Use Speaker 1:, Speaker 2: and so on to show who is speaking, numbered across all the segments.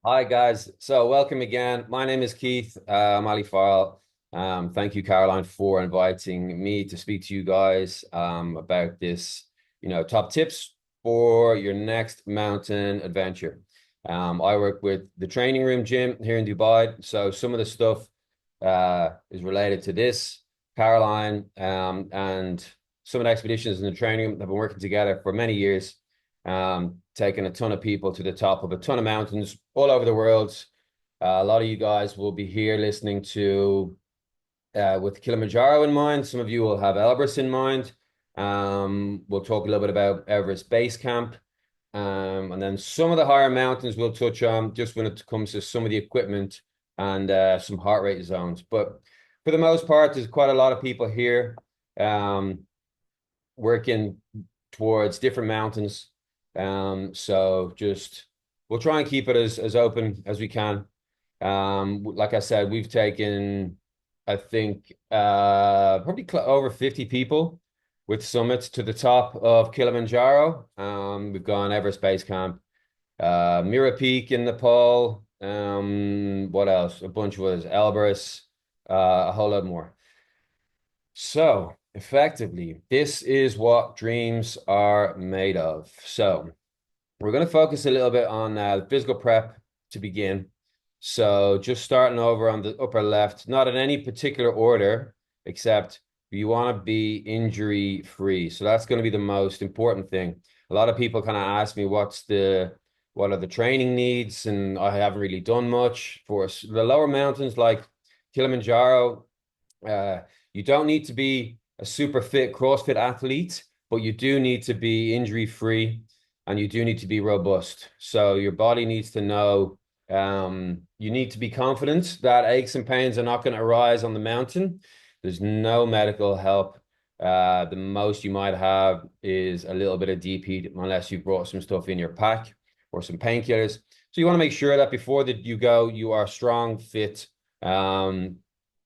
Speaker 1: Hi guys. So welcome again. My name is Keith. I'm Ali Farrell. Thank you, Caroline, for inviting me to speak to you guys about this, top tips for your next mountain adventure. I work with the training room gym here in Dubai, so some of the stuff is related to this. Caroline and some of the expeditions in the training room have been working together for many years, taking a ton of people to the top of a ton of mountains all over the world. A lot of you guys will be here listening to with Kilimanjaro in mind. Some of you will have Elbrus in mind. We'll talk a little bit about Everest Base Camp. And then some of the higher mountains we'll touch on just when it comes to some of the equipment and some heart rate zones. But for the most part, there's quite a lot of people here um, working towards different mountains. So just we'll try and keep it as open as we can. Like I said, we've taken, I think, probably over 50 people with summits to the top of Kilimanjaro. We've gone Everest Base Camp, Mira Peak in Nepal. What else? A bunch of others, Elbrus, a whole lot more. So effectively, this is what dreams are made of. So we're going to focus a little bit on physical prep to begin. So just starting over on the upper left, not in any particular order, except you want to be injury free. So that's going to be the most important thing. A lot of people kind of ask me what are the training needs, and I haven't really done much for the lower mountains like Kilimanjaro. Uh, you don't need to be a super fit CrossFit athlete, but you do need to be injury free and you do need to be robust. So your body needs to know, you need to be confident that aches and pains are not going to arise on the mountain. There's no medical help. The most you might have is a little bit of DP unless you brought some stuff in your pack or some painkillers. So you want to make sure that before that you go, you are strong, fit, and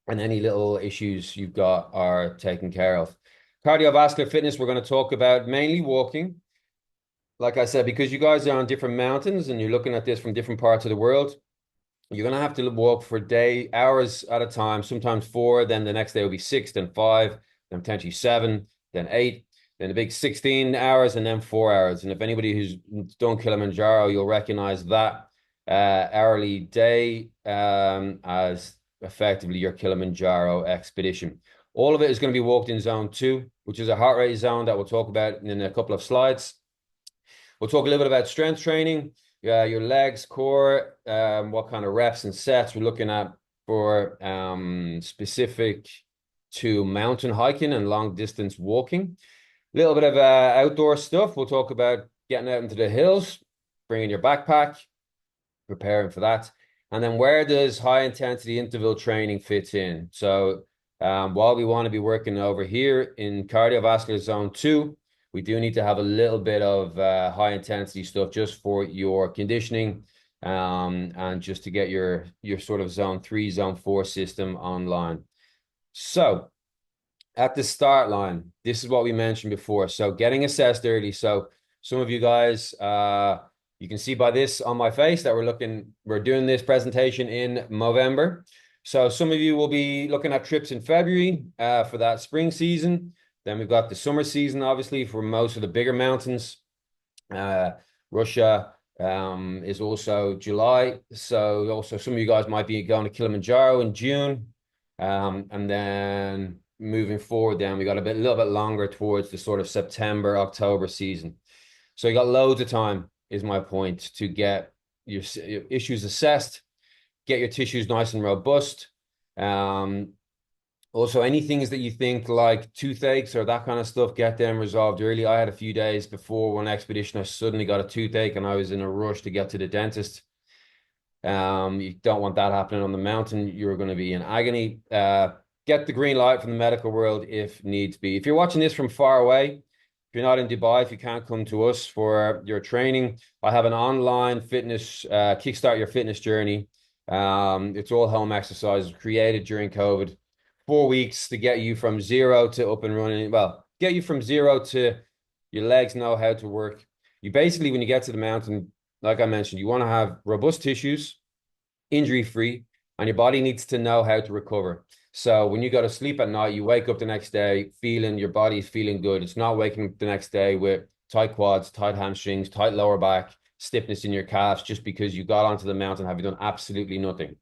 Speaker 1: any little issues you've got are taken care of. Cardiovascular fitness, we're going to talk about mainly walking. Like I said, because you guys are on different mountains and you're looking at this from different parts of the world, you're going to have to walk for hours at a time, sometimes four, then the next day will be six, then five, then potentially seven, then eight, then a big 16 hours, and then 4 hours. And if anybody who's done Kilimanjaro, you'll recognize that hourly day as effectively your Kilimanjaro expedition. All of it is going to be walked in zone two, which is a heart rate zone that we'll talk about in a couple of slides. We'll talk a little bit about strength training, your legs, core, what kind of reps and sets we're looking at for specific to mountain hiking and long distance walking. A little bit of outdoor stuff. We'll talk about getting out into the hills, bringing your backpack, preparing for that. And then where does high intensity interval training fit in? So while we want to be working over here in cardiovascular zone two, we do need to have a little bit of high intensity stuff just for your conditioning and just to get your sort of zone three, zone four system online. So at the start line, this is what we mentioned before. So getting assessed early. So some of you guys, you can see by this on my face that we're doing this presentation in November. So some of you will be looking at trips in February for that spring season. Then we've got the summer season, obviously, for most of the bigger mountains. Russia is also July. So also some of you guys might be going to Kilimanjaro in June. And then moving forward, then we got a little bit longer towards the sort of September, October season. So you got loads of time, is my point, to get your issues assessed, get your tissues nice and robust. Also, any things that you think like toothaches or that kind of stuff, get them resolved early. I had a few days before one expedition, I suddenly got a toothache and I was in a rush to get to the dentist. You don't want that happening on the mountain. You're going to be in agony. Get the green light from the medical world if needs be. If you're watching this from far away, if you're not in Dubai, if you can't come to us for your training, I have an online fitness, kickstart your fitness journey. It's all home exercises created during COVID. 4 weeks to get you from zero to up and running. Well, get you from zero to your legs know how to work. You basically, when you get to the mountain, like I mentioned, you want to have robust tissues, injury-free, and your body needs to know how to recover. So when you go to sleep at night, you wake up the next day feeling your body's feeling good. It's not waking up the next day with tight quads, tight hamstrings, tight lower back, stiffness in your calves just because you got onto the mountain, have you done absolutely nothing.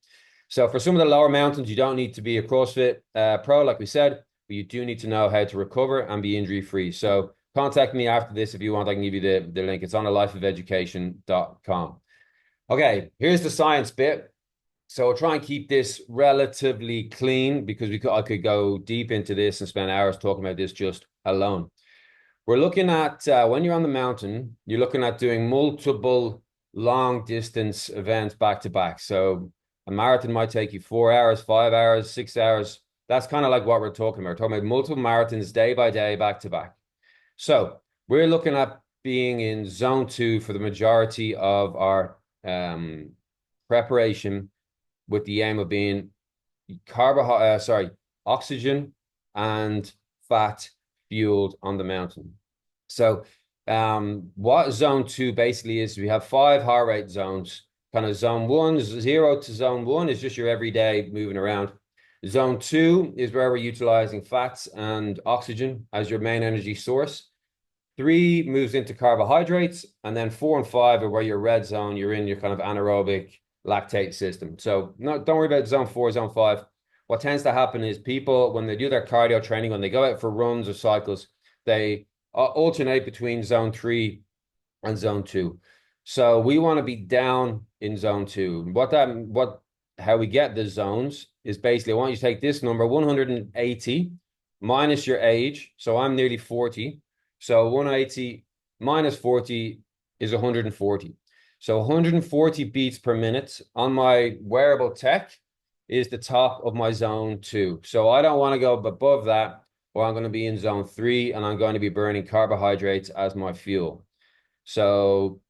Speaker 1: So for some of the lower mountains, you don't need to be a CrossFit pro, like we said, but you do need to know how to recover and be injury-free. So contact me after this if you want. I can give you the link. It's on alifeofeducation.com. Okay, here's the science bit. So I'll try and keep this relatively clean because I could go deep into this and spend hours talking about this just alone. We're looking at when you're on the mountain, you're looking at doing multiple long distance events back to back. So a marathon might take you 4 hours, 5 hours, 6 hours. That's kind of like what we're talking about. We're talking about multiple marathons day by day, back to back. So we're looking at being in zone 2 for the majority of our preparation, with the aim of being oxygen and fat fueled on the mountain. So what zone 2 basically is, we have 5 heart rate zones. Kind of zone 1, 0 to zone 1 is just your everyday moving around. Zone 2 is where we're utilizing fats and oxygen as your main energy source. 3 moves into carbohydrates, and then 4 and 5 are where your red zone, you're in your kind of anaerobic lactate system. So no, don't worry about zone 4, zone 5. What tends to happen is people, when they do their cardio training, when they go out for runs or cycles, they alternate between zone 3 and zone 2. So we want to be down in zone 2. How we get the zones is basically, I want you to take this number, 180 minus your age. So I'm nearly 40. So 180 minus 40 is 140. So 140 beats per minute on my wearable tech is the top of my zone 2. So I don't want to go above that, or I'm going to be in zone 3 and I'm going to be burning carbohydrates as my fuel. So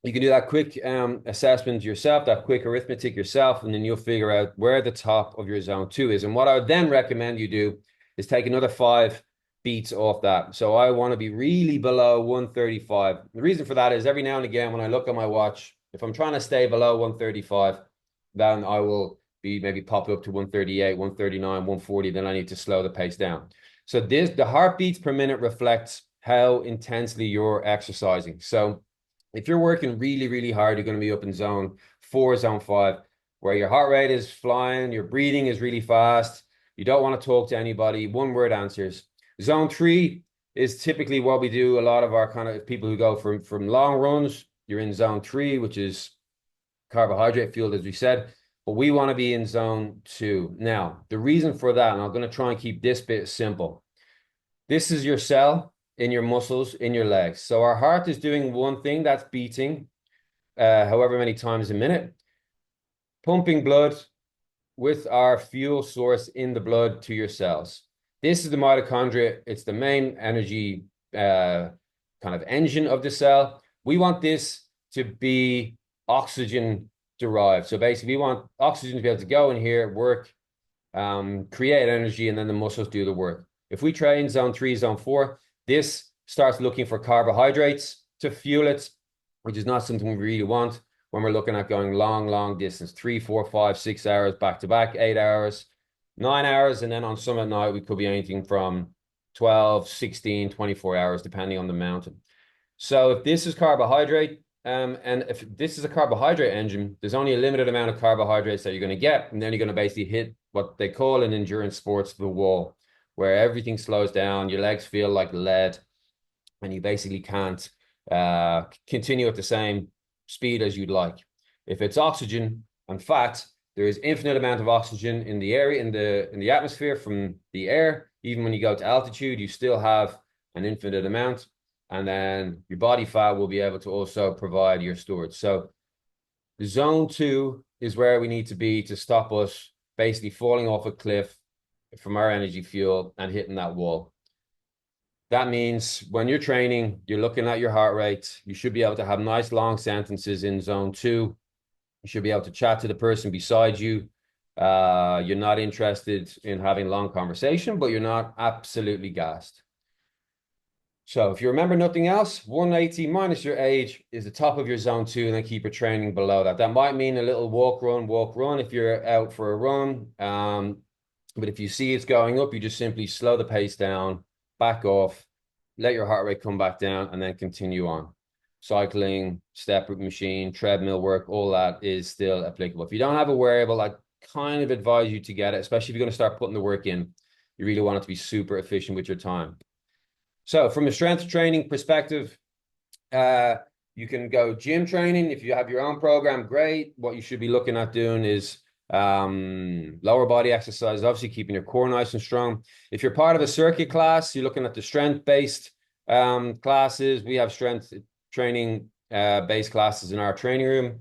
Speaker 1: you can do that quick assessment yourself, that quick arithmetic yourself, and then you'll figure out where the top of your zone 2 is. And what I would then recommend you do is take another 5 beats off that. So I want to be really below 135. The reason for that is every now and again, when I look at my watch, if I'm trying to stay below 135, then I will be maybe pop up to 138, 139, 140. Then I need to slow the pace down. So the heartbeats per minute reflects how intensely you're exercising. So if you're working really, really hard, you're going to be up in zone 4, zone 5, where your heart rate is flying, your breathing is really fast. You don't want to talk to anybody. One word answers. Zone 3 is typically what we do. A lot of our kind of people who go from long runs, you're in zone 3, which is carbohydrate fueled, as we said, but we want to be in zone 2. Now, the reason for that, and I'm going to try and keep this bit simple. This is your cell in your muscles, in your legs. So our heart is doing one thing, that's beating however many times a minute, pumping blood with our fuel source in the blood to your cells. This is the mitochondria. It's the main energy kind of engine of the cell. We want this to be oxygen derived. So basically, we want oxygen to be able to go in here, work, create energy, and then the muscles do the work. If we train zone 3, zone 4, this starts looking for carbohydrates to fuel it, which is not something we really want when we're looking at going long distance, 3, 4, 5, 6 hours back to back, 8 hours, 9 hours. And then on some at night, we could be anything from 12, 16, 24 hours, depending on the mountain. So if this is carbohydrate, and if this is a carbohydrate engine, there's only a limited amount of carbohydrates that you're going to get. And then you're going to basically hit what they call in endurance sports the wall, where everything slows down, your legs feel like lead, and you basically can't continue at the same speed as you'd like. If it's oxygen and fat, there is infinite amount of oxygen in the area, in the atmosphere from the air. Even when you go to altitude, you still have an infinite amount. And then your body fat will be able to also provide your storage. So zone 2 is where we need to be to stop us basically falling off a cliff from our energy fuel and hitting that wall. That means when you're training, you're looking at your heart rate. You should be able to have nice long sentences in zone 2. You should be able to chat to the person beside you. You're not interested in having long conversation, but you're not absolutely gassed. So if you remember nothing else, 180 minus your age is the top of your zone 2, and then keep your training below that. That might mean a little walk, run if you're out for a run. But if you see it's going up, you just simply slow the pace down, back off, let your heart rate come back down, and then continue on. Cycling, step machine, treadmill work, all that is still applicable. If you don't have a wearable, I kind of advise you to get it, especially if you're going to start putting the work in. You really want it to be super efficient with your time. So from a strength training perspective, you can go gym training. If you have your own program, great. What you should be looking at doing is lower body exercises, obviously keeping your core nice and strong. If you're part of a circuit class, you're looking at the strength-based classes. We have strength training based classes in our training room,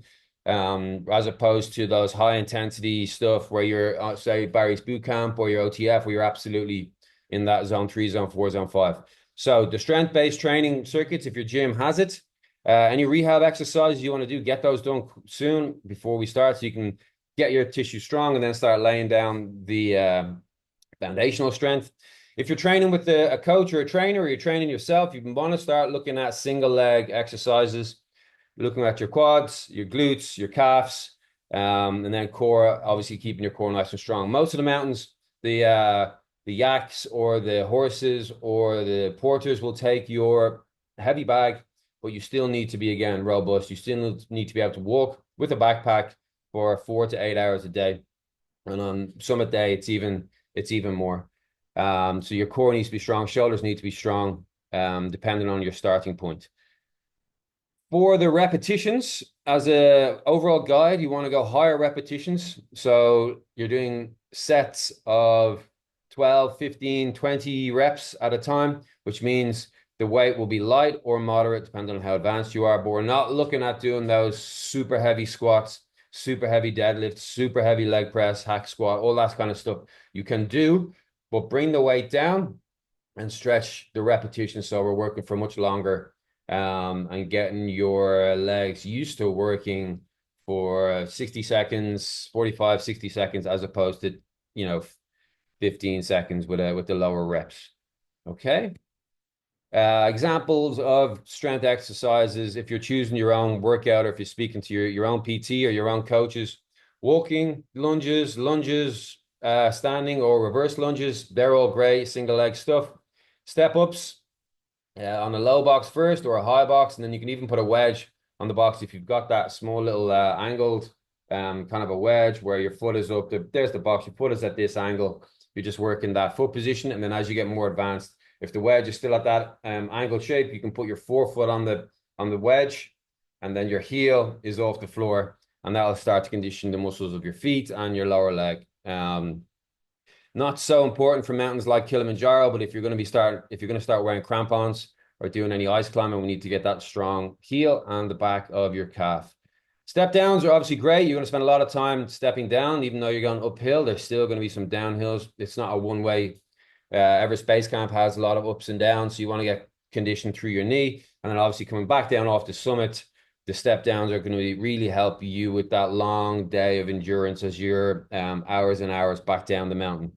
Speaker 1: as opposed to those high intensity stuff where you're, say, Barry's boot camp or your OTF, where you're absolutely in that zone 3, zone 4, zone 5. So the strength-based training circuits, if your gym has it, any rehab exercises you want to do, get those done soon before we start, so you can get your tissue strong and then start laying down the foundational strength. If you're training with a coach or a trainer, or you're training yourself, you want to start looking at single leg exercises, looking at your quads, your glutes, your calves, and then core, obviously keeping your core nice and strong. Most of the mountains, the yaks or the horses or the porters will take your heavy bag, but you still need to be, again, robust. You still need to be able to walk with a backpack for 4 to 8 hours a day. And on summit day, it's even more. So your core needs to be strong, shoulders need to be strong, depending on your starting point. For the repetitions, as a overall guide, you want to go higher repetitions. So you're doing sets of 12, 15, 20 reps at a time, which means the weight will be light or moderate, depending on how advanced you are. But we're not looking at doing those super heavy squats, super heavy deadlift, super heavy leg press, hack squat, all that kind of stuff you can do, but bring the weight down and stretch the repetition. So we're working for much longer, and getting your legs used to working for 60 seconds, 45, 60 seconds, as opposed to, 15 seconds with the lower reps. Okay. Examples of strength exercises, if you're choosing your own workout, or if you're speaking to your own PT or your own coaches: walking, lunges, standing or reverse lunges, they're all great, single leg stuff. Step ups on a low box first, or a high box, and then you can even put a wedge on the box if you've got that small little angled kind of a wedge where your foot is up. There's the box, your foot is at this angle. You're just working that foot position, and then as you get more advanced, if the wedge is still at that angled shape, you can put your forefoot on the wedge, and then your heel is off the floor, and that'll start to condition the muscles of your feet and your lower leg. Not so important for mountains like Kilimanjaro, but if you're going to start wearing crampons or doing any ice climbing, we need to get that strong heel and the back of your calf. Step downs are obviously great. You're going to spend a lot of time stepping down, even though you're going uphill. There's still going to be some downhills. It's not a one-way. Everest Base Camp has a lot of ups and downs, so you want to get conditioned through your knee. And then obviously coming back down off the summit, the step downs are going to really help you with that long day of endurance as you're hours and hours back down the mountain.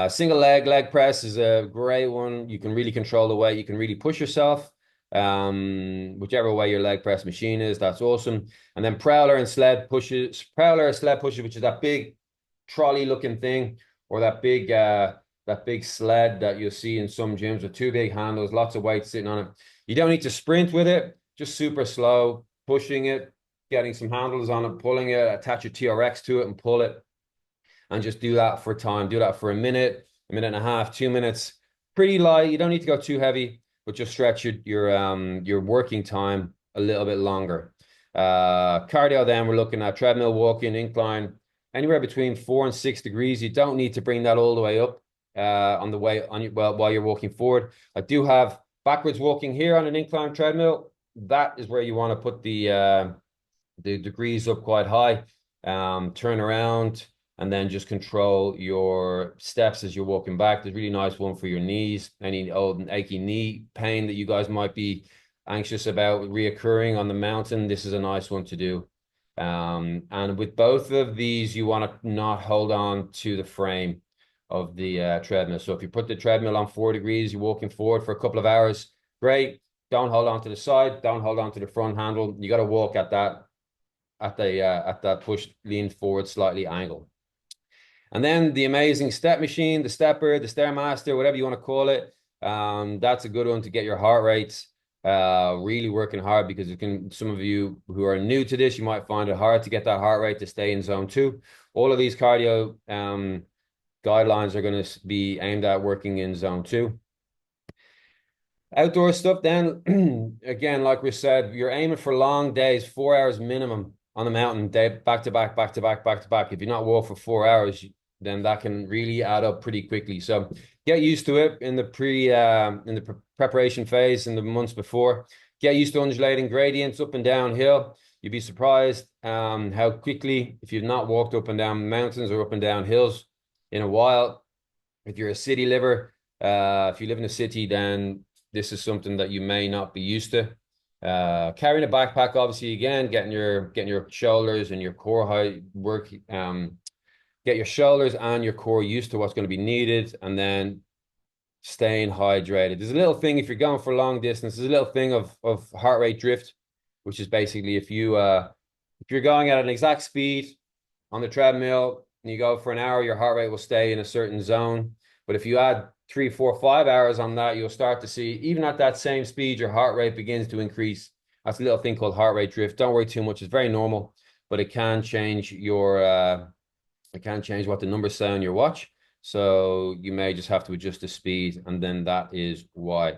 Speaker 1: Single leg press is a great one. You can really control the weight. You can really push yourself. Whichever way your leg press machine is, that's awesome. And then prowler or sled pushes, which is that big trolley looking thing, or that big sled that you'll see in some gyms with 2 big handles, lots of weight sitting on it. You don't need to sprint with it, just super slow, pushing it, getting some handles on it, pulling it, attach your TRX to it and pull it, and just do that for time. Do that for a minute and a half, 2 minutes. Pretty light. You don't need to go too heavy, but just stretch your working time a little bit longer. Cardio, then we're looking at treadmill, walking, incline, anywhere between 4 and 6 degrees. You don't need to bring that all the way up while you're walking forward. I do have backwards walking here on an incline treadmill. That is where you want to put the degrees up quite high. Turn around and then just control your steps as you're walking back. There's a really nice one for your knees, any old and achy knee pain that you guys might be anxious about reoccurring on the mountain. This is a nice one to do. And with both of these, you want to not hold on to the frame of the treadmill. So if you put the treadmill on 4 degrees, you're walking forward for a couple of hours, great. Don't hold on to the side, don't hold on to the front handle. You got to walk at that push, lean forward slightly angle. And then the amazing step machine, the stepper, the stairmaster, whatever you want to call it. That's a good one to get your heart rate really working hard, because it can, some of you who are new to this, you might find it hard to get that heart rate to stay in zone 2. All of these cardio guidelines are going to be aimed at working in zone 2. Outdoor stuff, then again, like we said, you're aiming for long days, 4 hours minimum on the mountain, day back to back, back to back, back to back. If you're not walk for 4 hours, then that can really add up pretty quickly. So get used to it in the preparation phase, in the months before. Get used to undulating gradients up and down hill. You'd be surprised how quickly, if you've not walked up and down mountains or up and down hills in a while, if you're a city liver, if you live in a city, then this is something that you may not be used to. Carrying a backpack, obviously, again, getting your shoulders and your core height work, get your shoulders and your core used to what's going to be needed, and then staying hydrated. There's a little thing, if you're going for long distance, there's a little thing of heart rate drift, which is basically if you're going at an exact speed on the treadmill and you go for an hour, your heart rate will stay in a certain zone. But if you add 3, 4, 5 hours on that, you'll start to see, even at that same speed, your heart rate begins to increase. That's a little thing called heart rate drift. Don't worry too much. It's very normal, but it can change what the numbers say on your watch. So you may just have to adjust the speed, and then that is why.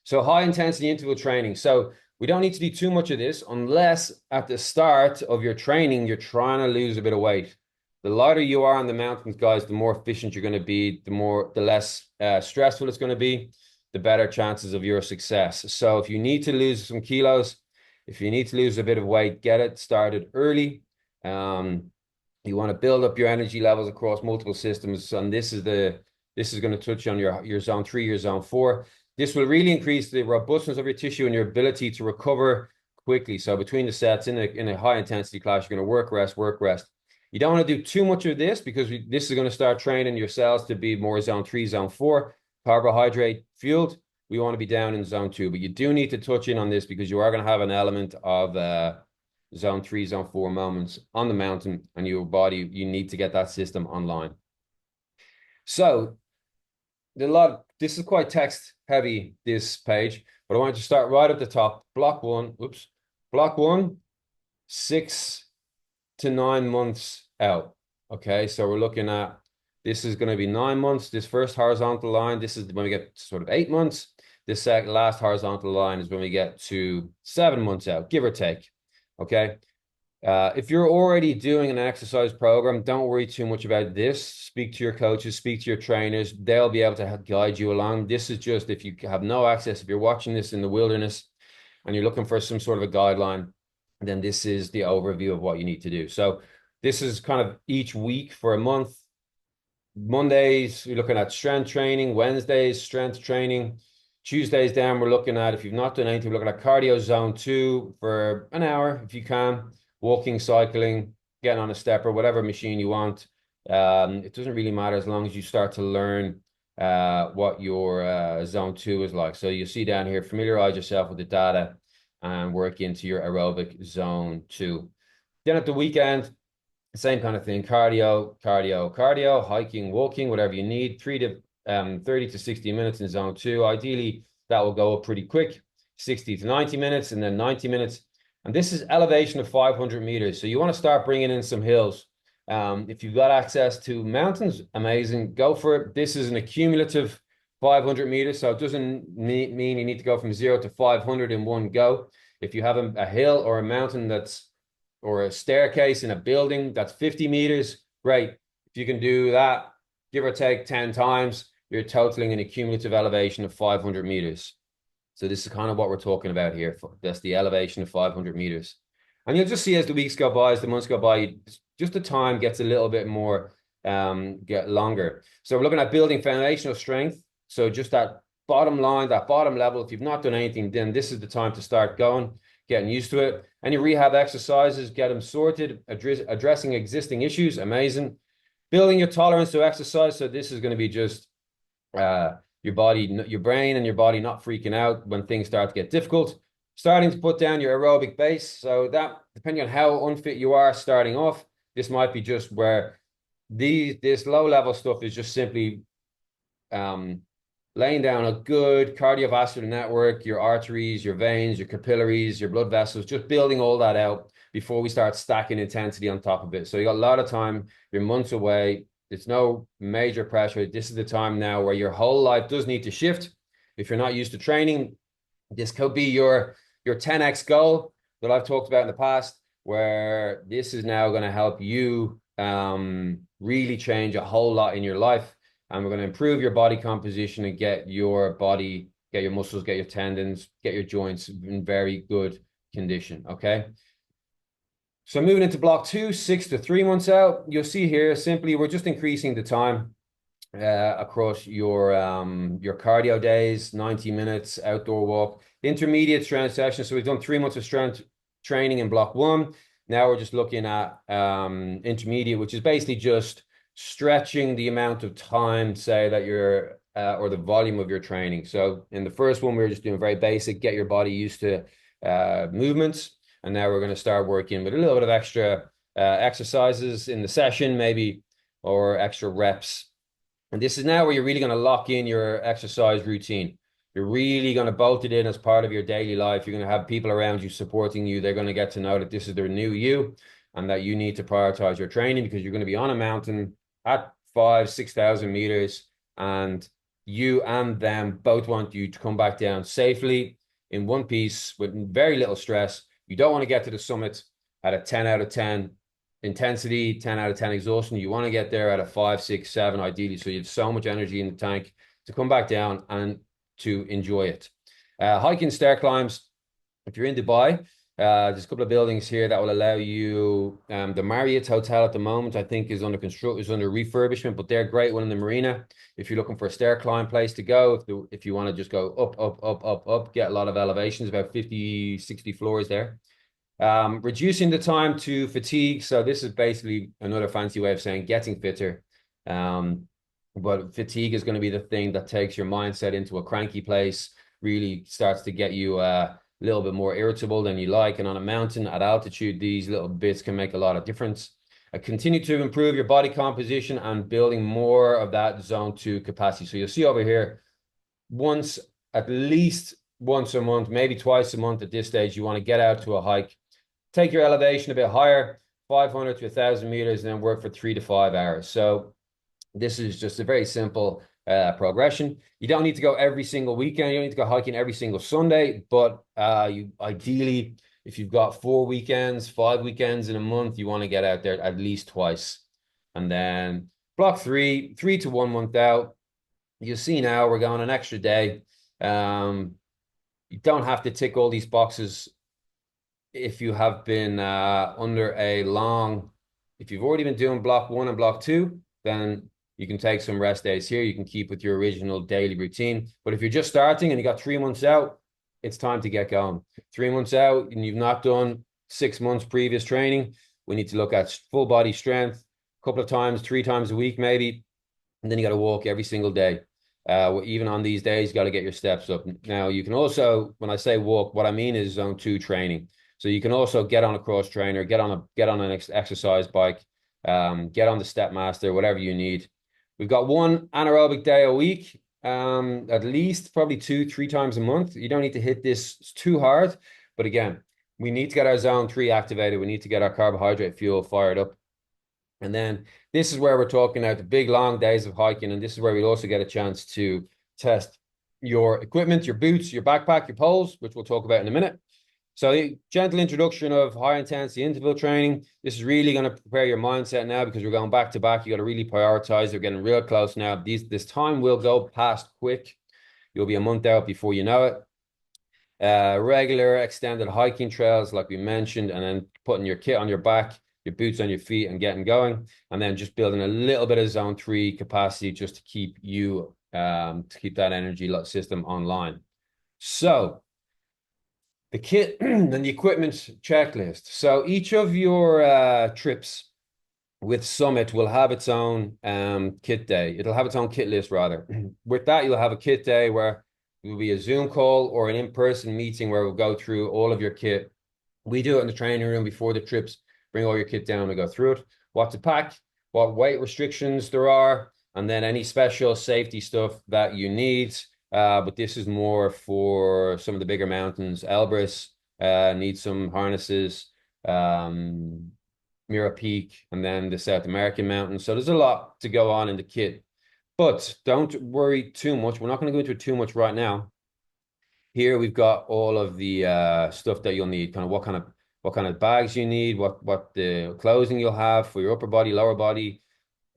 Speaker 1: So high intensity interval training. So we don't need to do too much of this unless at the start of your training, you're trying to lose a bit of weight. The lighter you are on the mountains, guys, the more efficient you're going to be, the less stressful it's going to be, the better chances of your success. So if you need to lose some kilos, if you need to lose a bit of weight, get it started early. You want to build up your energy levels across multiple systems. And this is going to touch on your zone 3, your zone 4. This will really increase the robustness of your tissue and your ability to recover quickly. So between the sets in a high intensity class, you're going to work, rest, work, rest. You don't want to do too much of this, because this is going to start training your cells to be more zone 3, zone 4, carbohydrate fueled. We want to be down in zone 2, but you do need to touch in on this, because you are going to have an element of zone 3, zone 4 moments on the mountain, and your body, you need to get that system online. So this is quite text heavy, this page, but I want to start right at the top. Block 1, 6 to 9 months out. Okay, so we're looking at, this is going to be 9 months, this first horizontal line. This is when we get sort of 8 months. This last horizontal line is when we get to 7 months out, give or take. Okay, if you're already doing an exercise program, don't worry too much about this. Speak to your coaches, speak to your trainers. They'll be able to guide you along. This is just if you have no access, if you're watching this in the wilderness and you're looking for some sort of a guideline, then this is the overview of what you need to do. So this is kind of each week for a month. Mondays, we're looking at strength training. Wednesdays, strength training. Tuesdays down, we're looking at, if you've not done anything, we're looking at cardio zone 2 for an hour, if you can. Walking, cycling, getting on a stepper, whatever machine you want. It doesn't really matter as long as you start to learn what your zone 2 is like. So you see down here, familiarize yourself with the data and work into your aerobic zone 2. Then at the weekend, same kind of thing, cardio, hiking, walking, whatever you need, 30 to 60 minutes in zone 2. Ideally, that will go up pretty quick, 60 to 90 minutes, and then 90 minutes. And this is elevation of 500 meters. So you want to start bringing in some hills. If you've got access to mountains, amazing, go for it. This is an accumulative 500 meters. So it doesn't mean you need to go from 0 to 500 in one go. If you have a hill or a mountain or a staircase in a building that's 50 meters, great. If you can do that, give or take 10 times, you're totaling an accumulative elevation of 500 meters. So this is kind of what we're talking about here. That's the elevation of 500 meters. And you'll just see as the weeks go by, as the months go by, just the time gets a little bit more, get longer. So we're looking at building foundational strength. So just that bottom line, that bottom level, if you've not done anything, then this is the time to start going, getting used to it. Any rehab exercises, get them sorted, addressing existing issues, amazing. Building your tolerance to exercise. So this is going to be just your body, your brain and your body not freaking out when things start to get difficult. Starting to put down your aerobic base. So that, depending on how unfit you are starting off, this might be just where this low level stuff is just simply laying down a good cardiovascular network, your arteries, your veins, your capillaries, your blood vessels, just building all that out before we start stacking intensity on top of it. So you got a lot of time, you're months away. It's no major pressure. This is the time now where your whole life does need to shift. If you're not used to training, this could be your 10x goal that I've talked about in the past, where this is now going to help you really change a whole lot in your life. And we're going to improve your body composition and get your body, get your muscles, get your tendons, get your joints in very good condition. Okay. So moving into block 2, 6 to 3 months out, you'll see here simply we're just increasing the time across your cardio days, 90 minutes outdoor walk, intermediate strength session. So we've done 3 months of strength training in block 1. Now we're just looking at intermediate, which is basically just stretching the amount of time, say, that you're or the volume of your training. So in the first one, we were just doing very basic, get your body used to movements. And now we're going to start working with a little bit of extra exercises in the session, maybe, or extra reps. And this is now where you're really going to lock in your exercise routine. You're really going to bolt it in as part of your daily life. You're going to have people around you supporting you. They're going to get to know that this is their new you and that you need to prioritize your training because you're going to be on a mountain at 5,000-6,000 meters, and you and them both want you to come back down safely in one piece with very little stress. You don't want to get to the summit at a 10 out of 10 intensity, 10 out of 10 exhaustion. You want to get there at a 5, 6, 7 ideally, so you have so much energy in the tank to come back down and to enjoy it. Hiking stair climbs, if you're in Dubai, there's a couple of buildings here that will allow you. The Marriott Hotel at the moment, I think, is under refurbishment, but they're great one in the marina. If you're looking for a stair climb place to go, if you want to just go up, get a lot of elevations, about 50, 60 floors there. Reducing the time to fatigue. So this is basically another fancy way of saying getting fitter. But fatigue is going to be the thing that takes your mindset into a cranky place, really starts to get you a little bit more irritable than you like. And on a mountain at altitude, these little bits can make a lot of difference. Continue to improve your body composition and building more of that zone 2 capacity. So you'll see over here, at least once a month, maybe twice a month at this stage, you want to get out to a hike, take your elevation a bit higher, 500 to 1,000 meters, and then work for 3 to 5 hours. So this is just a very simple progression. You don't need to go every single weekend. You don't need to go hiking every single Sunday, but you ideally, if you've got 4 weekends, 5 weekends in a month, you want to get out there at least twice. And then block 3 to 1 month out, you see now we're going an extra day. You don't have to tick all these boxes if you have been if you've already been doing block 1 and block 2, then you can take some rest days here. You can keep with your original daily routine. But if you're just starting and you got 3 months out, it's time to get going. 3 months out and you've not done 6 months previous training, we need to look at full body strength, a couple of times, 3 times a week maybe. And then you got to walk every single day. Even on these days, you got to get your steps up. Now, you can also, when I say walk, what I mean is zone 2 training. So you can also get on a cross trainer, get on an exercise bike, get on the Stepmaster, whatever you need. We've got 1 anaerobic day a week, at least probably 2-3 times a month. You don't need to hit this too hard, but again, we need to get our zone 3 activated. We need to get our carbohydrate fuel fired up. And then this is where we're talking about the big long days of hiking, and this is where we'll also get a chance to test your equipment, your boots, your backpack, your poles, which we'll talk about in a minute. So a gentle introduction of high intensity interval training. This is really going to prepare your mindset now because we're going back to back. You got to really prioritize. We're getting real close now. This time will go past quick. You'll be a month out before you know it. Regular extended hiking trails, like we mentioned, and then putting your kit on your back, your boots on your feet and getting going. And then just building a little bit of zone 3 capacity just to keep you, to keep that energy system online. So the kit and the equipment checklist. So each of your trips with Summit will have its own kit day. It'll have its own kit list rather. With that, you'll have a kit day where it will be a Zoom call or an in-person meeting where we'll go through all of your kit. We do it in the training room before the trips. Bring all your kit down and go through it. What to pack, what weight restrictions there are, and then any special safety stuff that you need. But this is more for some of the bigger mountains. Elbrus needs some harnesses. Mira Peak, and then the South American mountains. So there's a lot to go on in the kit, but don't worry too much. We're not going to go into it too much right now. Here we've got all of the stuff that you'll need, kind of what kind of bags you need, what the clothing you'll have for your upper body, lower body,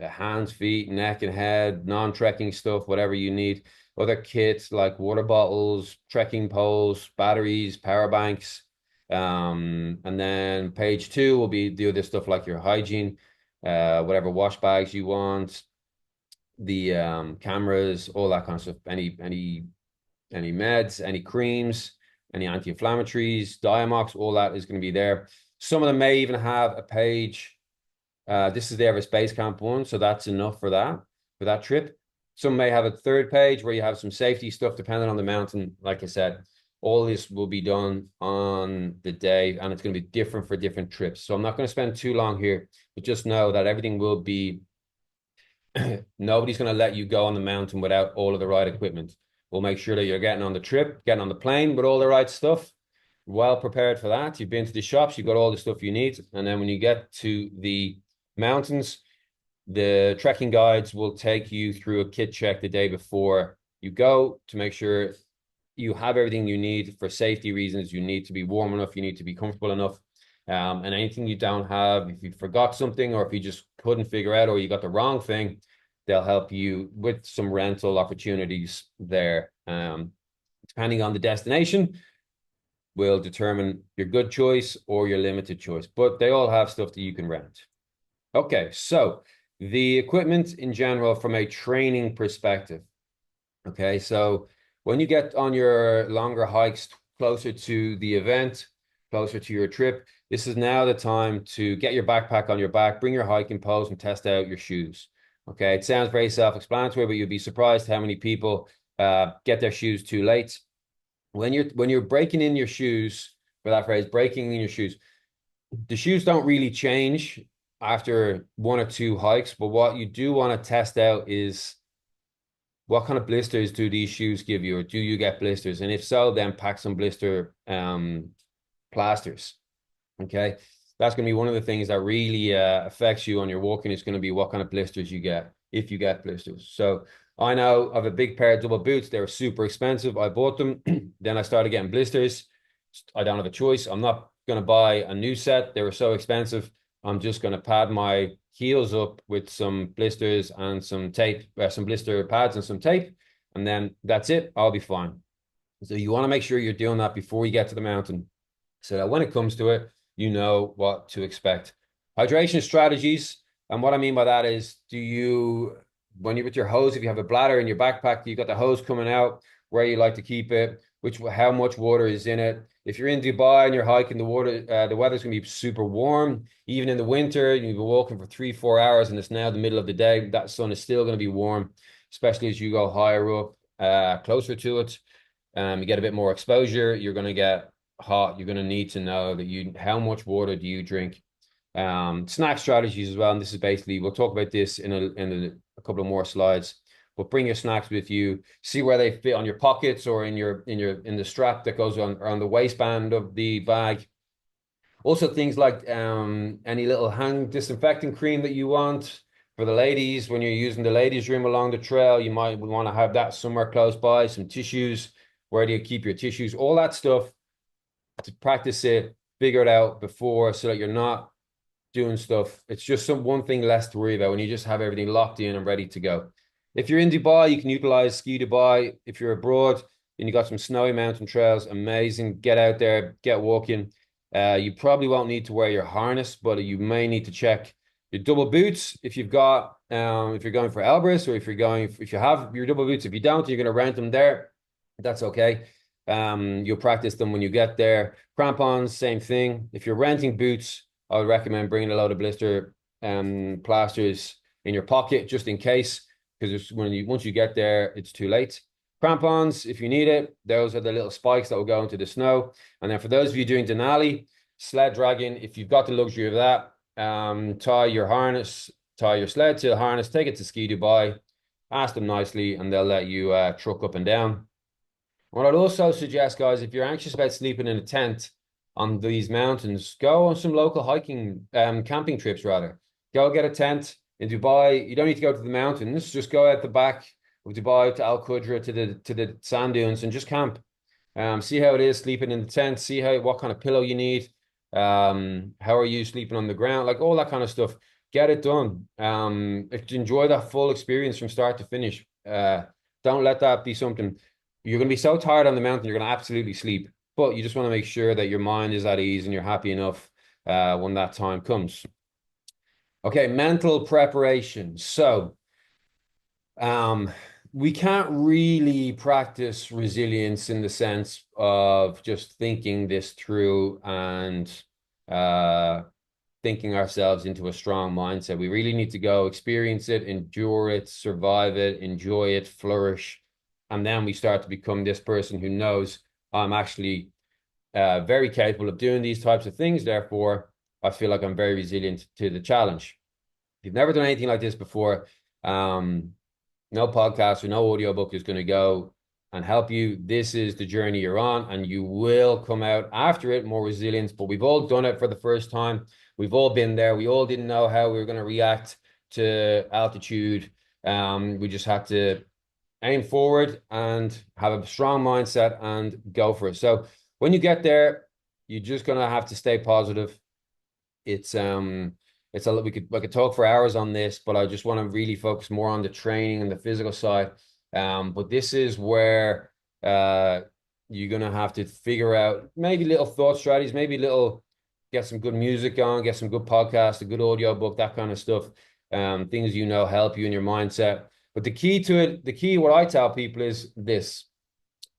Speaker 1: hands, feet, neck and head, non-trekking stuff, whatever you need. Other kits like water bottles, trekking poles, batteries, power banks. And then page 2 will be the other stuff like your hygiene, whatever wash bags you want, the cameras, all that kind of stuff. Any meds, any creams, any anti-inflammatories, Diamox, all that is going to be there. Some of them may even have a page. This is the Everest Base Camp one, so that's enough for that trip. Some may have a third page where you have some safety stuff depending on the mountain. Like I said, all this will be done on the day, and it's going to be different for different trips. So I'm not going to spend too long here, but just know that everything will be, nobody's going to let you go on the mountain without all of the right equipment. We'll make sure that you're getting on the trip, getting on the plane with all the right stuff, well prepared for that. You've been to the shops, you've got all the stuff you need. And then when you get to the mountains, the trekking guides will take you through a kit check the day before you go to make sure you have everything you need. For safety reasons. You need to be warm enough, you need to be comfortable enough. And anything you don't have, if you forgot something or if you just couldn't figure out or you got the wrong thing, they'll help you with some rental opportunities there. Depending on the destination, will determine your good choice or your limited choice, but they all have stuff that you can rent. Okay, so the equipment in general from a training perspective. Okay, so when you get on your longer hikes closer to the event, closer to your trip, this is now the time to get your backpack on your back, bring your hiking poles and test out your shoes. Okay, it sounds very self-explanatory, but you'd be surprised how many people get their shoes too late. When you're breaking in your shoes, for that phrase, breaking in your shoes, the shoes don't really change after 1 or 2 hikes, but what you do want to test out is what kind of blisters do these shoes give you, or do you get blisters? And if so, then pack some blister plasters. Okay, that's going to be one of the things that really affects you on your walking. Is going to be what kind of blisters you get, if you get blisters. So I know of a big pair of double boots. They were super expensive. I bought them. Then I started getting blisters. I don't have a choice. I'm not going to buy a new set. They were so expensive. I'm just going to pad my heels up with some blisters and some tape, some blister pads and some tape. And then that's it. I'll be fine. So you want to make sure you're doing that before you get to the mountain, so that when it comes to it, you know what to expect. Hydration strategies. And what I mean by that is, when you're with your hose, if you have a bladder in your backpack, you got the hose coming out, where you like to keep it, how much water is in it. If you're in Dubai and you're hiking, the weather's gonna be super warm. Even in the winter, you've been walking for 3-4 hours and it's now the middle of the day, that sun is still gonna be warm, especially as you go higher up, closer to it. You get a bit more exposure, you're gonna get hot. You're gonna need to know that how much water do you drink. Snack strategies as well, and this is basically, we'll talk about this in a couple of more slides. But bring your snacks with you. See where they fit on your pockets or in the strap that goes on the waistband of the bag. Also things like any little hand disinfecting cream that you want. For the ladies, when you're using the ladies' room along the trail, you might want to have that somewhere close by. Some tissues. Where do you keep your tissues? All that stuff, to practice it, figure it out before, so that you're not doing stuff. It's just one thing less to worry about when you just have everything locked in and ready to go. If you're in Dubai, you can utilize Ski Dubai. If you're abroad and you got some snowy mountain trails, amazing. Get out there, get walking. You probably won't need to wear your harness, but you may need to check your double boots if you've got, if you're going for Elbrus, or if you have your double boots. If you don't, you're going to rent them there. That's okay. You'll practice them when you get there. Crampons, same thing. If you're renting boots, I would recommend bringing a load of blister plasters in your pocket just in case, because once you get there, it's too late. Crampons, if you need it, those are the little spikes that will go into the snow. And then for those of you doing Denali, sled dragging, if you've got the luxury of that, tie your sled to the harness, take it to Ski Dubai, ask them nicely, and they'll let you truck up and down. What I'd also suggest, guys, if you're anxious about sleeping in a tent on these mountains, go on some local hiking, camping trips rather. Go get a tent in Dubai. You don't need to go to the mountains. Just go out the back of Dubai to Al Qudra to the sand dunes and just camp. See how it is sleeping in the tent. See what kind of pillow you need. How are you sleeping on the ground? Like all that kind of stuff. Get it done. Enjoy that full experience from start to finish. Don't let that be something. You're going to be so tired on the mountain, you're going to absolutely sleep. But you just want to make sure that your mind is at ease and you're happy enough when that time comes. Okay, mental preparation. So we can't really practice resilience in the sense of just thinking this through and thinking ourselves into a strong mindset. We really need to go experience it, endure it, survive it, enjoy it, flourish. And then we start to become this person who knows I'm actually very capable of doing these types of things. Therefore, I feel like I'm very resilient to the challenge. If you've never done anything like this before, no podcast or no audiobook is going to go and help you. This is the journey you're on, and you will come out after it more resilient. But we've all done it for the first time. We've all been there. We all didn't know how we were going to react to altitude. We just had to aim forward and have a strong mindset and go for it. So when you get there, you're just gonna have to stay positive. It's we could talk for hours on this, but I just want to really focus more on the training and the physical side. But this is where you're gonna have to figure out maybe little thought strategies, maybe get some good music on, get some good podcasts, a good audio book, that kind of stuff. Things help you in your mindset. But the key what I tell people is this: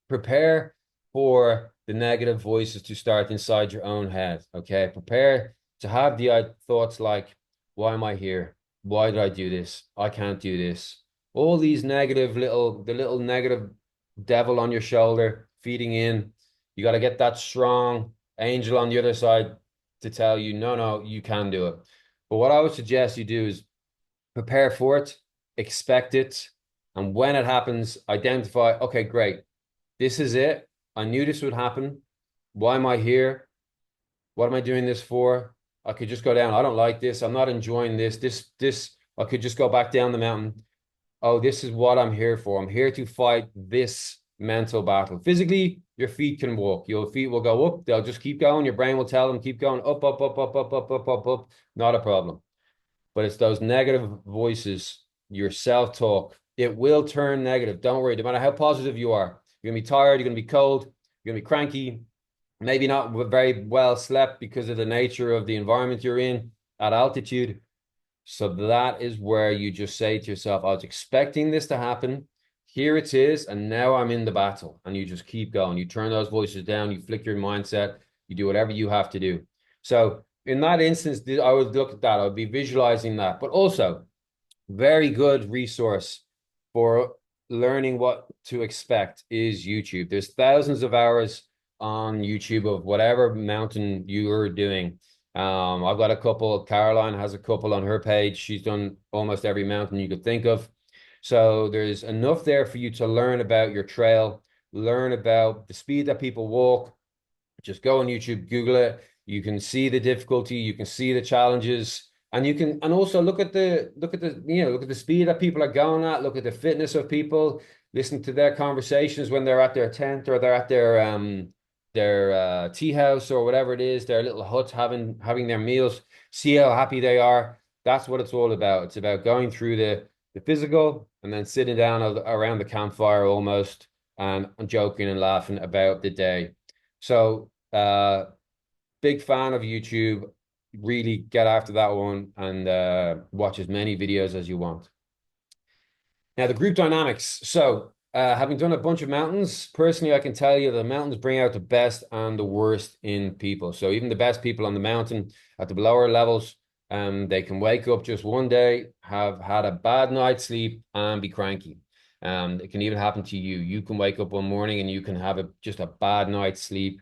Speaker 1: prepare for the negative voices to start inside your own head. Okay, prepare to have the thoughts like, why am I here? Why did I do this? I can't do this. All these the little negative devil on your shoulder feeding in. You got to get that strong angel on the other side to tell you, no, you can do it. But what I would suggest you do is prepare for it, expect it, and when it happens, identify, okay, great, this is it. I knew this would happen. Why am I here? What am I doing this for? I could just go down. I don't like this. I'm not enjoying this. I could just go back down the mountain. Oh, this is what I'm here for. I'm here to fight this mental battle. Physically, your feet can walk. Your feet will go up. They'll just keep going. Your brain will tell them, keep going up, up, up, up, up, up, up, up, up. Not a problem. But it's those negative voices, your self-talk. It will turn negative. Don't worry. No matter how positive you are, you're going to be tired. You're going to be cold. You're going to be cranky. Maybe not very well slept because of the nature of the environment you're in at altitude. So that is where you just say to yourself, I was expecting this to happen. Here it is. And now I'm in the battle. And you just keep going. You turn those voices down. You flick your mindset. You do whatever you have to do. So in that instance, I would look at that. I would be visualizing that. But also, very good resource for learning what to expect is YouTube. There's thousands of hours on YouTube of whatever mountain you are doing. I've got a couple. Caroline has a couple on her page. She's done almost every mountain you could think of. So there's enough there for you to learn about your trail, learn about the speed that people walk. Just go on YouTube, Google it. You can see the difficulty, you can see the challenges, and you can also look at the speed that people are going at, look at the fitness of people, listen to their conversations when they're at their tent or they're at their tea house or whatever it is, their little hut having their meals. See how happy they are. That's what it's all about. It's about going through the physical and then sitting down around the campfire almost and joking and laughing about the day. So big fan of YouTube. Really get after that one and watch as many videos as you want. Now, the group dynamics. So having done a bunch of mountains, personally, I can tell you the mountains bring out the best and the worst in people. So even the best people on the mountain at the lower levels, They can wake up just one day, have had a bad night's sleep, and be cranky. It can even happen to you. You can wake up one morning and you can have just a bad night's sleep.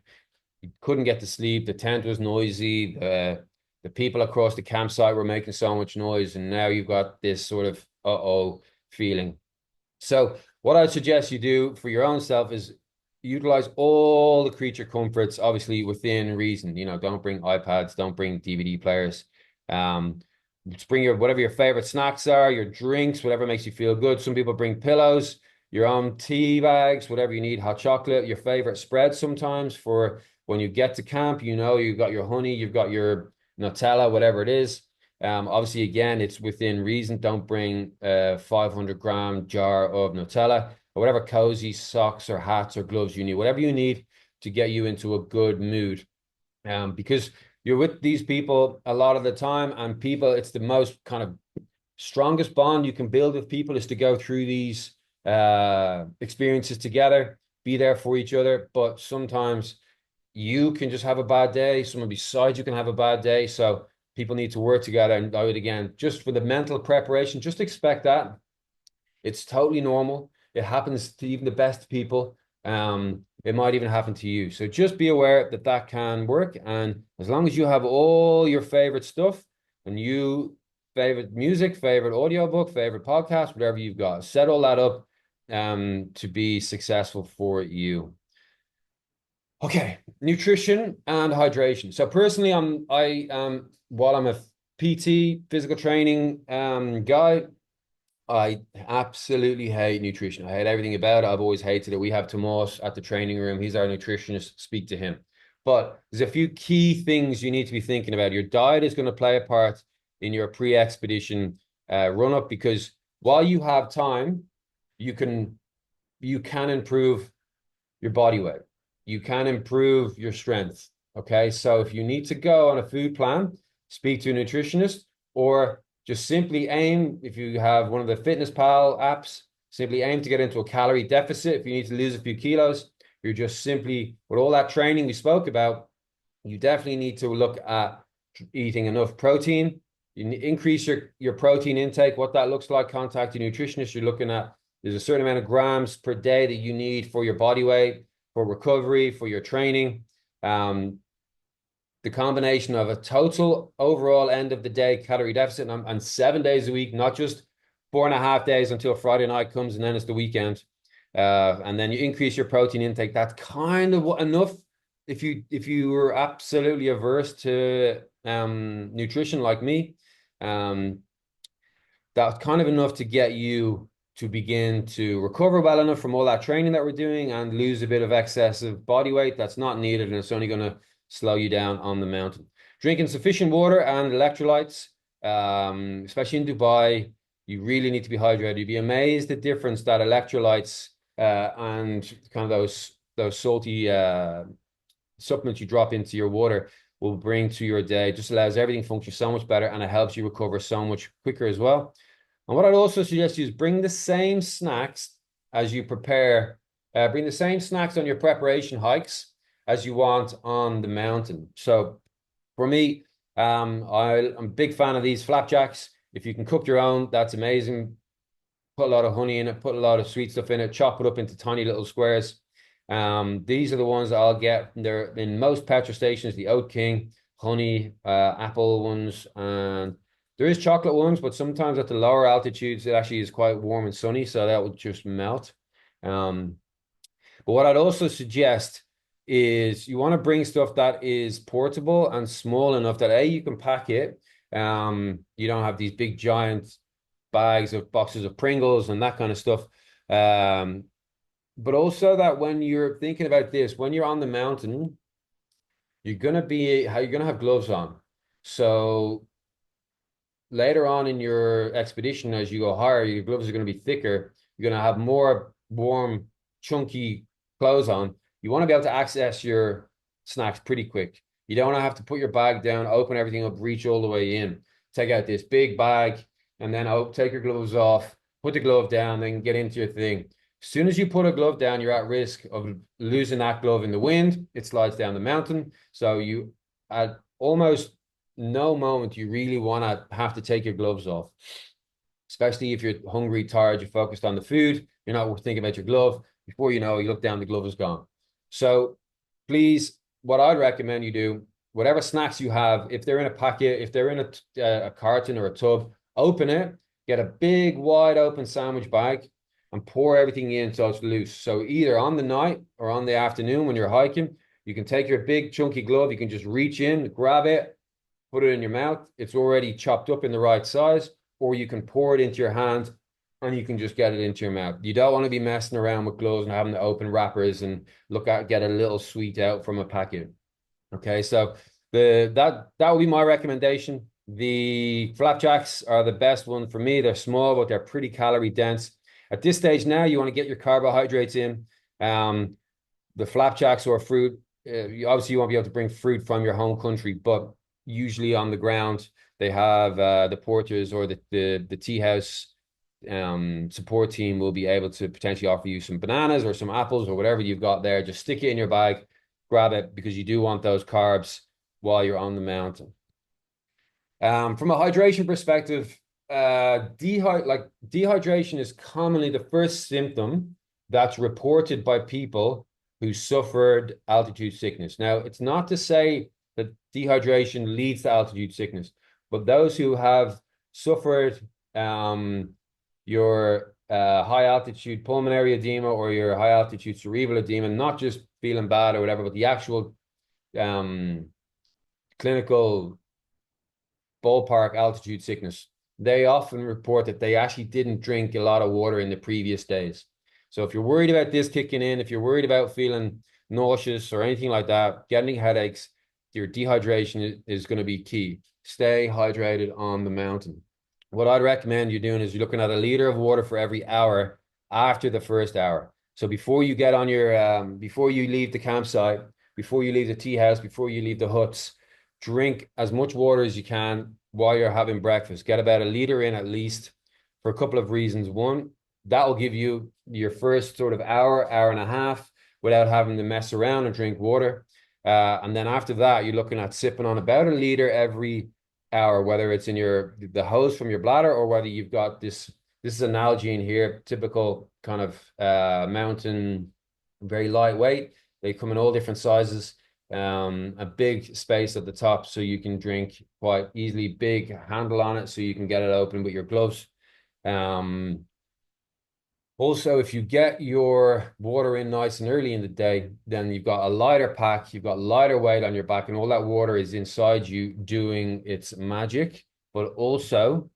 Speaker 1: You couldn't get to sleep. The tent was noisy. The people across the campsite were making so much noise, and now you've got this sort of uh-oh feeling. So what I suggest you do for your own self is utilize all the creature comforts, obviously within reason. Don't bring iPads, don't bring DVD players. Just bring whatever your favorite snacks are, your drinks, whatever makes you feel good. Some people bring pillows, your own tea bags, whatever you need, hot chocolate, your favorite spread sometimes for when you get to camp. You've got your honey, you've got your Nutella, whatever it is. Obviously, again, it's within reason. Don't bring a 500-gram jar of Nutella or whatever cozy socks or hats or gloves you need, whatever you need to get you into a good mood. Because you're with these people a lot of the time, and people, it's the most kind of strongest bond you can build with people is to go through these experiences together, be there for each other. But sometimes you can just have a bad day. Someone beside you can have a bad day. So people need to work together. And I would, again, just for the mental preparation, just expect that. It's totally normal. It happens to even the best people. It might even happen to you. So just be aware that that can work. And as long as you have all your favorite stuff and you favorite music, favorite audiobook, favorite podcast, whatever you've got, set all that up to be successful for you. Okay, nutrition and hydration. So personally, while I'm a PT, physical training guy, I absolutely hate nutrition. I hate everything about it. I've always hated it. We have Tomas at the training room. He's our nutritionist. Speak to him. But there's a few key things you need to be thinking about. Your diet is going to play a part in your pre-expedition run-up, because while you have time, you can improve your body weight. You can improve your strength. Okay. So if you need to go on a food plan, speak to a nutritionist, or just simply aim, if you have one of the Fitness Pal apps, simply aim to get into a calorie deficit. If you need to lose a few kilos, you're just simply, with all that training we spoke about, you definitely need to look at eating enough protein. You increase your protein intake. What that looks like, contact your nutritionist. You're looking at, there's a certain amount of grams per day that you need for your body weight, for recovery, for your training. The combination of a total overall end of the day calorie deficit and 7 days a week, not just 4.5 days until Friday night comes and then it's the weekend. And then you increase your protein intake. That's kind of enough. If you were absolutely averse to nutrition like me, that's kind of enough to get you to begin to recover well enough from all that training that we're doing and lose a bit of excessive body weight that's not needed, and it's only going to slow you down on the mountain. Drinking sufficient water and electrolytes, especially in Dubai, you really need to be hydrated. You'd be amazed the difference that electrolytes and kind of those salty supplements you drop into your water will bring to your day. It just allows everything function so much better, and it helps you recover so much quicker as well. And what I'd also suggest you is bring the same snacks as you prepare. Bring the same snacks on your preparation hikes as you want on the mountain. So for me, I'm a big fan of these flapjacks. If you can cook your own, that's amazing. Put a lot of honey in it, put a lot of sweet stuff in it, chop it up into tiny little squares. These are the ones that I'll get. They're in most petrol stations, the Oat King, honey, apple ones, and there is chocolate ones, but sometimes at the lower altitudes, it actually is quite warm and sunny, so that would just melt. But what I'd also suggest is you want to bring stuff that is portable and small enough that you can pack it. You don't have these big giant bags of boxes of Pringles and that kind of stuff. But also that when you're thinking about this, when you're on the mountain, you're gonna have gloves on. So later on in your expedition, as you go higher, your gloves are going to be thicker. You're going to have more warm, chunky clothes on. You want to be able to access your snacks pretty quick. You don't want to have to put your bag down, open everything up, reach all the way in, take out this big bag, and then take your gloves off, put the glove down, then get into your thing. As soon as you put a glove down, you're at risk of losing that glove in the wind. It slides down the mountain. So you almost no moment you really want to have to take your gloves off, especially if you're hungry, tired, you're focused on the food, you're not thinking about your glove. Before you know, you look down, the glove is gone. So please, what I'd recommend you do, whatever snacks you have, if they're in a packet, if they're in a carton or a tub, open it, get a big, wide open sandwich bag and pour everything in so it's loose. So either on the night or on the afternoon when you're hiking, you can take your big chunky glove, you can just reach in, grab it, put it in your mouth. It's already chopped up in the right size, or you can pour it into your hand and you can just get it into your mouth. You don't want to be messing around with gloves and having to open wrappers and get a little sweet out from a packet. Okay, so that would be my recommendation. The flapjacks are the best one for me. They're small, but they're pretty calorie dense. At this stage now, you want to get your carbohydrates in. The flapjacks or fruit, obviously you won't be able to bring fruit from your home country, but usually on the ground they have the porters or the tea house support team will be able to potentially offer you some bananas or some apples or whatever you've got there. Just stick it in your bag, grab it, because you do want those carbs while you're on the mountain. From a hydration perspective, dehydration is commonly the first symptom that's reported by people who suffered altitude sickness. Now, it's not to say that dehydration leads to altitude sickness, but those who have suffered your high altitude pulmonary edema or your high altitude cerebral edema, not just feeling bad or whatever, but the actual clinical ballpark altitude sickness, they often report that they actually didn't drink a lot of water in the previous days. So if you're worried about this kicking in, if you're worried about feeling nauseous or anything like that, getting headaches, your dehydration is going to be key. Stay hydrated on the mountain. What I'd recommend you doing is you're looking at a liter of water for every hour after the first hour. So before you get on your, before you leave the campsite, before you leave the tea house, before you leave the huts, drink as much water as you can while you're having breakfast. Get about a liter in at least for a couple of reasons. One, that will give you your first sort of hour, hour and a half without having to mess around and drink water. And then after that, you're looking at sipping on about a liter every hour, whether it's in the hose from your bladder or whether you've got this is an Nalgene here, typical kind of mountain, very lightweight. They come in all different sizes. A big space at the top so you can drink quite easily, big handle on it so you can get it open with your gloves. Also, if you get your water in nice and early in the day, then you've got a lighter pack, you've got lighter weight on your back, and all that water is inside you doing its magic. But also,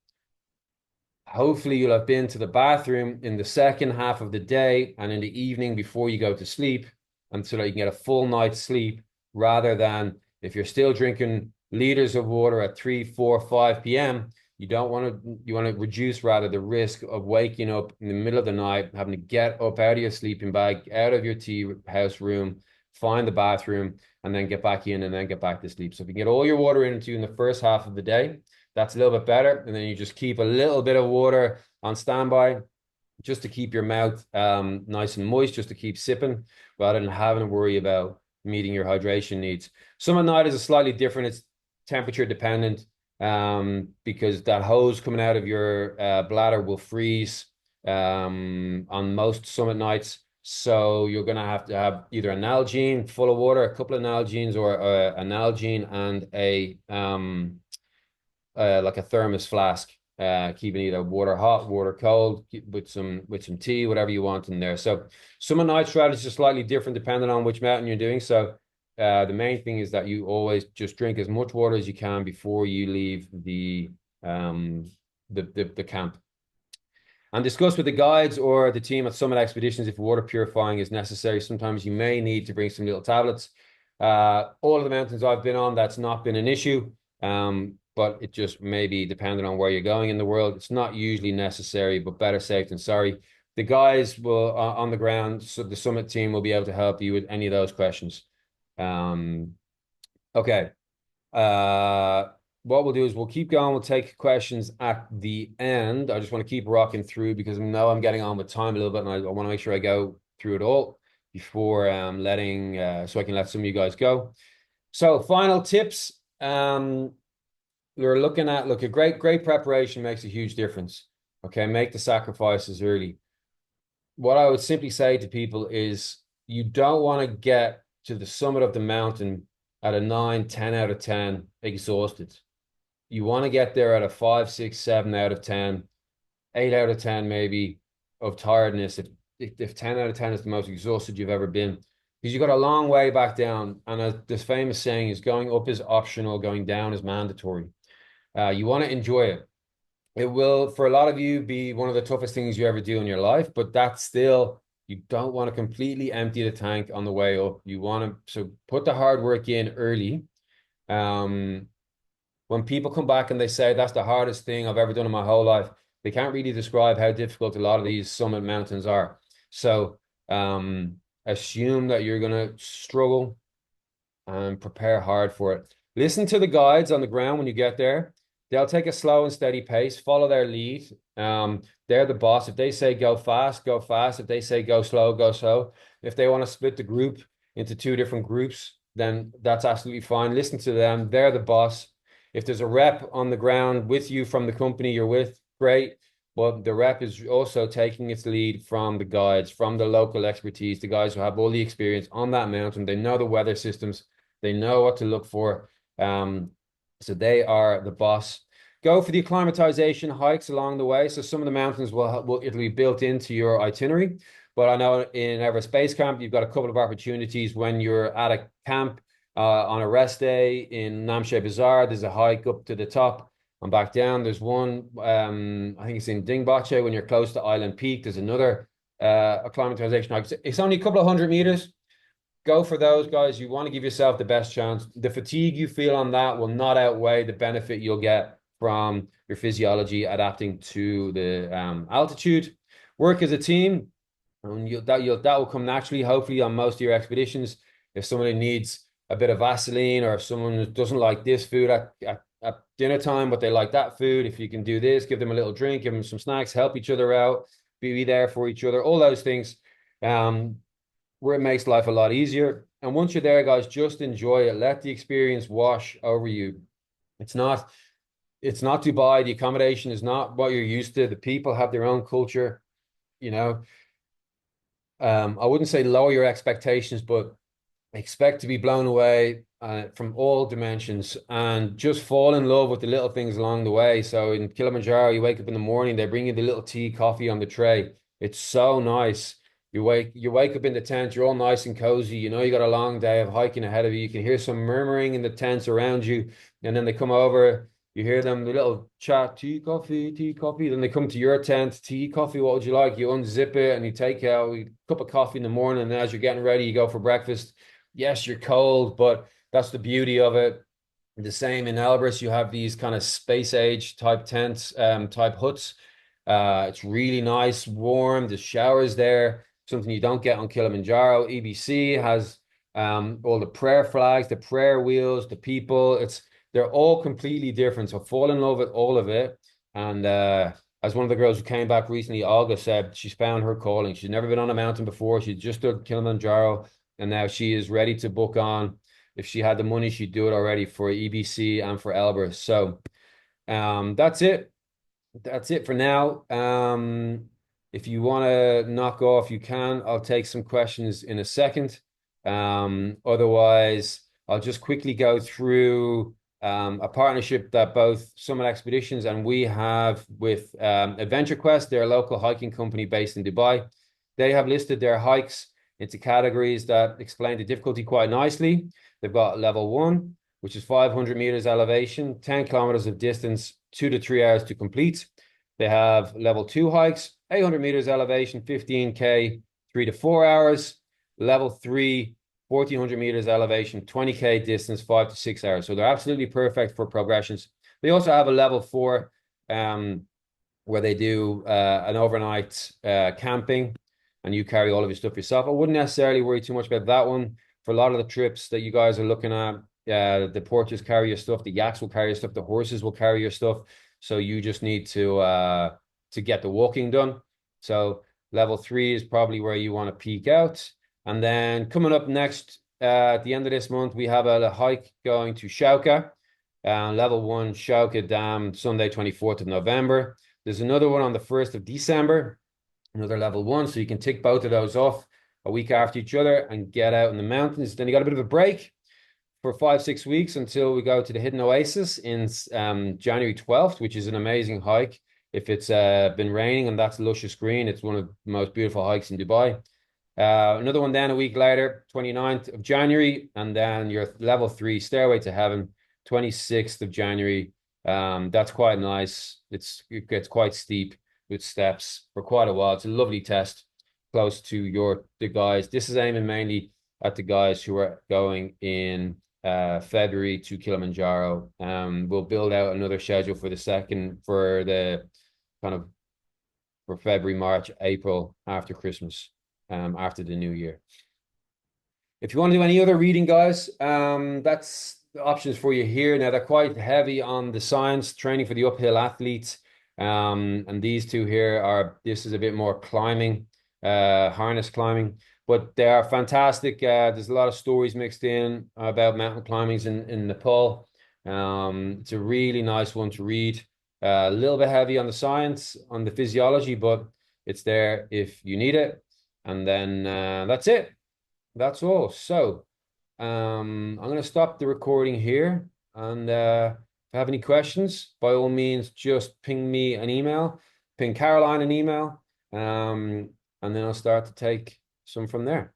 Speaker 1: hopefully you'll have been to the bathroom in the second half of the day and in the evening before you go to sleep, and so that you can get a full night's sleep, rather than if you're still drinking liters of water at 3, 4, 5 p.m., you want to reduce rather the risk of waking up in the middle of the night, having to get up out of your sleeping bag, out of your tea house room, find the bathroom, and then get back in and then get back to sleep. So if you can get all your water into you in the first half of the day, that's a little bit better. And then you just keep a little bit of water on standby just to keep your mouth nice and moist, just to keep sipping rather than having to worry about meeting your hydration needs. Some at night is slightly different. It's temperature dependent because that hose coming out of your bladder will freeze on most summit nights. So you're going to have either an Nalgene full of water, a couple of Nalgenes, or an Nalgene and a like a thermos flask, keeping either water hot, water cold, with some tea, whatever you want in there. So summit night strategies are slightly different depending on which mountain you're doing. So the main thing is that you always just drink as much water as you can before you leave the camp. And discuss with the guides or the team at Summit Expeditions if water purifying is necessary. Sometimes you may need to bring some little tablets. All of the mountains I've been on, that's not been an issue. But it just may be depending on where you're going in the world. It's not usually necessary, but better safe than sorry. The guys will on the ground, so the Summit team will be able to help you with any of those questions. Okay. What we'll do is we'll keep going. We'll take questions at the end. I just want to keep rocking through because I know I'm getting on with time a little bit, and I want to make sure I go through it all before letting so I can let some of you guys go. So final tips. you're looking at, look, a great preparation makes a huge difference. Okay, make the sacrifices early. What I would simply say to people is you don't want to get to the summit of the mountain at a 9, 10 out of 10 exhausted. You want to get there at a 5, 6, 7 out of 10, 8 out of 10 maybe of tiredness. If 10 out of 10 is the most exhausted you've ever been, because you've got a long way back down. And this famous saying is going up is optional, going down is mandatory. You want to enjoy it. It will, for a lot of you, be one of the toughest things you ever do in your life, but that's still, you don't want to completely empty the tank on the way up. You want to, so put the hard work in early. Um, when people come back and they say that's the hardest thing I've ever done in my whole life, they can't really describe how difficult a lot of these summit mountains are. So assume that you're going to struggle and prepare hard for it. Listen to the guides on the ground when you get there. They'll take a slow and steady pace, follow their lead. They're the boss. If they say go fast, go fast. If they say go slow, go slow. If they want to split the group into two different groups, then that's absolutely fine. Listen to them. They're the boss. If there's a rep on the ground with you from the company you're with, great. But the rep is also taking its lead from the guides, from the local expertise, the guys who have all the experience on that mountain. They know the weather systems. They know what to look for. So they are the boss. Go for the acclimatization hikes along the way. So some of the mountains will it'll be built into your itinerary. But I know in Everest Base Camp, you've got a couple of opportunities when you're at a camp on a rest day in Namche Bazaar. There's a hike up to the top and back down. There's one, I think it's in Dingbache when you're close to Island Peak. There's another acclimatization hike. It's only a couple of 100 meters. Go for those, guys. You want to give yourself the best chance. The fatigue you feel on that will not outweigh the benefit you'll get from your physiology adapting to the altitude. Work as a team, and that will come naturally, hopefully, on most of your expeditions. If somebody needs a bit of Vaseline, or if someone doesn't like this food at dinner time, but they like that food, if you can do this, give them a little drink, give them some snacks, help each other out, be there for each other, all those things. Where it makes life a lot easier. And once you're there, guys, just enjoy it. Let the experience wash over you. It's not Dubai. The accommodation is not what you're used to. The people have their own culture. You know, I wouldn't say lower your expectations, but expect to be blown away from all dimensions, and just fall in love with the little things along the way. So in Kilimanjaro, you wake up in the morning, they bring you the little tea, coffee on the tray. It's so nice. You wake up in the tent, you're all nice and cozy. You know you got a long day of hiking ahead of you. You can hear some murmuring in the tents around you, and then they come over. You hear them, the little chat, tea, coffee, tea, coffee. Then they come to your tent, tea, coffee, what would you like? You unzip it and you take out a cup of coffee in the morning. And as you're getting ready, you go for breakfast. Yes, you're cold, but that's the beauty of it. The same in Elbrus, you have these kind of space age type tents, type huts. It's really nice, warm. The showers there, something you don't get on Kilimanjaro. EBC has all the prayer flags, the prayer wheels, the people. They're all completely different. So fall in love with all of it. And as one of the girls who came back recently, Olga, said she's found her calling. She's never been on a mountain before. She just did Kilimanjaro, and now she is ready to book on. If she had the money, she'd do it already for EBC and for Elbrus. So that's it. That's it for now. If you want to knock off, you can. I'll take some questions in a second. Otherwise, I'll just quickly go through a partnership that both Summit Expeditions and we have with Adventure Quest. They're a local hiking company based in Dubai. They have listed their hikes into categories that explain the difficulty quite nicely. They've got level 1, which is 500 meters elevation, 10 kilometers of distance, 2 to 3 hours to complete. They have level 2 hikes, 800 meters elevation, 15K, 3 to 4 hours. Level 3, 1400 meters elevation, 20K distance, 5 to 6 hours. So they're absolutely perfect for progressions. They also have a level 4 where they do an overnight camping, and you carry all of your stuff yourself. I wouldn't necessarily worry too much about that one. For a lot of the trips that you guys are looking at, the porters carry your stuff, the yaks will carry your stuff, the horses will carry your stuff. So you just need to get the walking done. So level 3 is probably where you want to peak out. And then coming up next, at the end of this month, we have a hike going to Shauka. Level 1, Shauka Dam, Sunday, 24th of November. There's another one on the 1st of December, another level 1. So you can tick both of those off a week after each other and get out in the mountains. Then you got a bit of a break for 5-6 weeks until we go to the Hidden Oasis in January 12th, which is an amazing hike. If it's been raining and that's luscious green, it's one of the most beautiful hikes in Dubai. Another one then a week later, 29th of January, and then your level 3 Stairway to Heaven, 26th of January. That's quite nice. It gets quite steep with steps for quite a while. It's a lovely test close to the guys. This is aiming mainly at the guys who are going in February to Kilimanjaro. We'll build out another schedule for February, March, April after Christmas, after the new year. If you want to do any other reading, guys, that's the options for you here. Now, they're quite heavy on the science training for the uphill athletes. And these two here this is a bit more climbing, harness climbing, but they are fantastic. There's a lot of stories mixed in about mountain climbings in Nepal. It's a really nice one to read. A little bit heavy on the science, on the physiology, but it's there if you need it. And then that's it. That's all. So I'm going to stop the recording here. And if you have any questions, by all means, just ping me an email, ping Caroline an email, and then I'll start to take some from there.